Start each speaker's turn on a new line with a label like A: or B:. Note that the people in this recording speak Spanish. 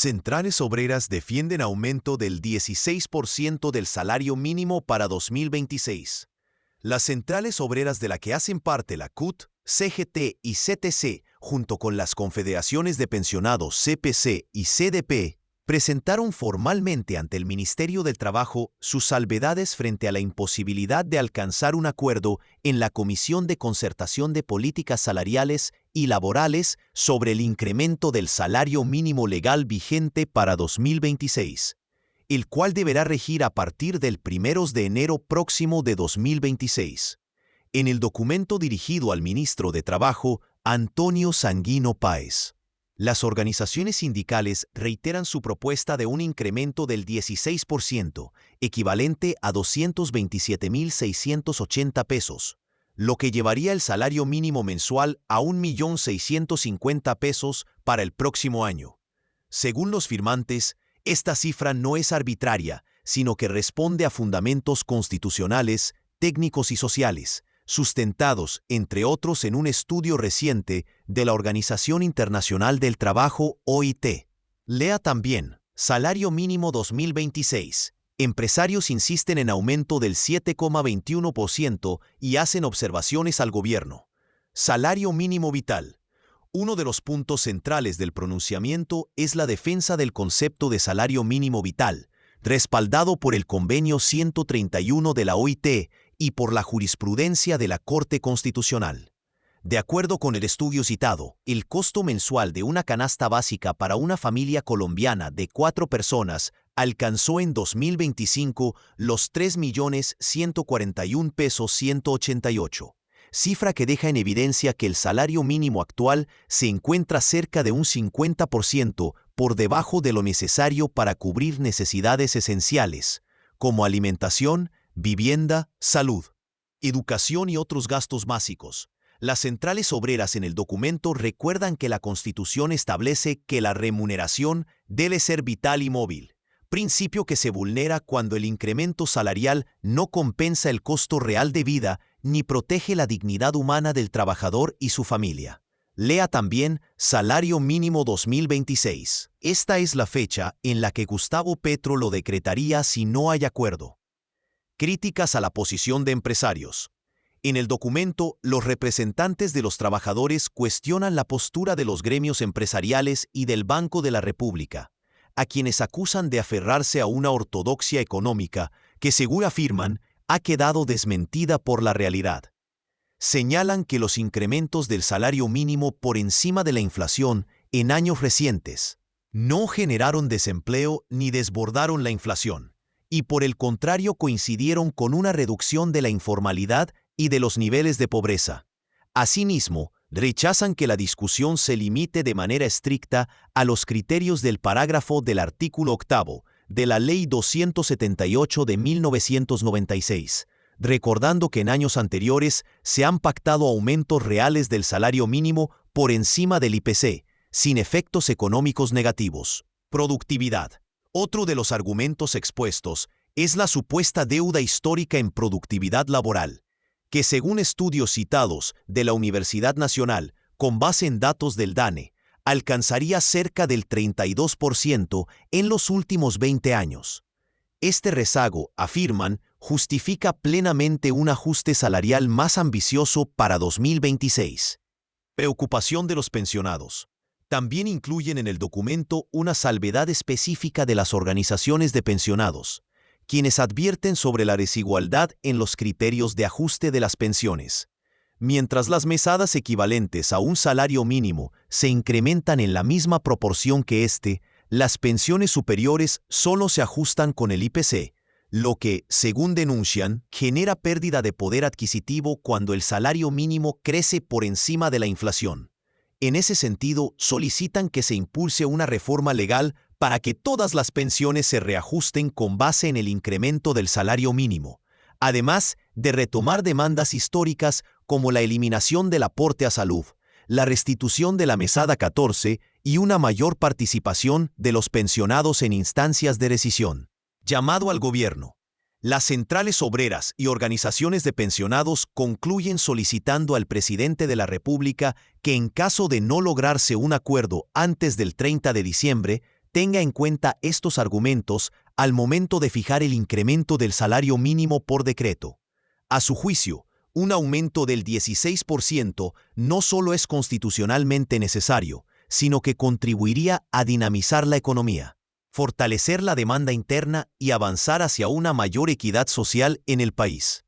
A: Centrales obreras defienden aumento del 16% del salario mínimo para 2026. Las centrales obreras de la que hacen parte la CUT, CGT y CTC, junto con las confederaciones de pensionados CPC y CDP, presentaron formalmente ante el Ministerio del Trabajo sus salvedades frente a la imposibilidad de alcanzar un acuerdo en la Comisión de Concertación de Políticas Salariales y Laborales sobre el incremento del salario mínimo legal vigente para 2026, el cual deberá regir a partir del 1 de enero próximo de 2026. En el documento dirigido al ministro de Trabajo, Antonio Sanguino Páez, las organizaciones sindicales reiteran su propuesta de un incremento del 16%, equivalente a 227.680 pesos, lo que llevaría el salario mínimo mensual a 1.650.000 pesos para el próximo año. Según los firmantes, esta cifra no es arbitraria, sino que responde a fundamentos constitucionales, técnicos y sociales, sustentados, entre otros, en un estudio reciente de la Organización Internacional del Trabajo, OIT. Lea también, Salario Mínimo 2026. Empresarios insisten en aumento del 7,21% y hacen observaciones al gobierno. Salario Mínimo Vital. Uno de los puntos centrales del pronunciamiento es la defensa del concepto de salario mínimo vital, respaldado por el Convenio 131 de la OIT y por la jurisprudencia de la Corte Constitucional. De acuerdo con el estudio citado, el costo mensual de una canasta básica para una familia colombiana de 4 personas alcanzó en 2025 los 3.141.188 pesos, cifra que deja en evidencia que el salario mínimo actual se encuentra cerca de un 50% por debajo de lo necesario para cubrir necesidades esenciales, como alimentación, vivienda, salud, educación y otros gastos básicos. Las centrales obreras en el documento recuerdan que la Constitución establece que la remuneración debe ser vital y móvil, principio que se vulnera cuando el incremento salarial no compensa el costo real de vida ni protege la dignidad humana del trabajador y su familia. Lea también Salario Mínimo 2026. Esta es la fecha en la que Gustavo Petro lo decretaría si no hay acuerdo. Críticas a la posición de empresarios. En el documento, los representantes de los trabajadores cuestionan la postura de los gremios empresariales y del Banco de la República, a quienes acusan de aferrarse a una ortodoxia económica que, según afirman, ha quedado desmentida por la realidad. Señalan que los incrementos del salario mínimo por encima de la inflación en años recientes no generaron desempleo ni desbordaron la inflación, y por el contrario coincidieron con una reducción de la informalidad y de los niveles de pobreza. Asimismo, rechazan que la discusión se limite de manera estricta a los criterios del parágrafo del artículo 8 de la Ley 278 de 1996, recordando que en años anteriores se han pactado aumentos reales del salario mínimo por encima del IPC, sin efectos económicos negativos. Productividad. Otro de los argumentos expuestos es la supuesta deuda histórica en productividad laboral, que según estudios citados de la Universidad Nacional, con base en datos del DANE, alcanzaría cerca del 32% en los últimos 20 años. Este rezago, afirman, justifica plenamente un ajuste salarial más ambicioso para 2026. Preocupación de los pensionados. También incluyen en el documento una salvedad específica de las organizaciones de pensionados, quienes advierten sobre la desigualdad en los criterios de ajuste de las pensiones. Mientras las mesadas equivalentes a un salario mínimo se incrementan en la misma proporción que este, las pensiones superiores solo se ajustan con el IPC, lo que, según denuncian, genera pérdida de poder adquisitivo cuando el salario mínimo crece por encima de la inflación. En ese sentido, solicitan que se impulse una reforma legal para que todas las pensiones se reajusten con base en el incremento del salario mínimo, además de retomar demandas históricas como la eliminación del aporte a salud, la restitución de la mesada 14 y una mayor participación de los pensionados en instancias de decisión. Llamado al gobierno. Las centrales obreras y organizaciones de pensionados concluyen solicitando al presidente de la República que en caso de no lograrse un acuerdo antes del 30 de diciembre, Tenga en cuenta estos argumentos al momento de fijar el incremento del salario mínimo por decreto. A su juicio, un aumento del 16% no solo es constitucionalmente necesario, sino que contribuiría a dinamizar la economía, fortalecer la demanda interna y avanzar hacia una mayor equidad social en el país.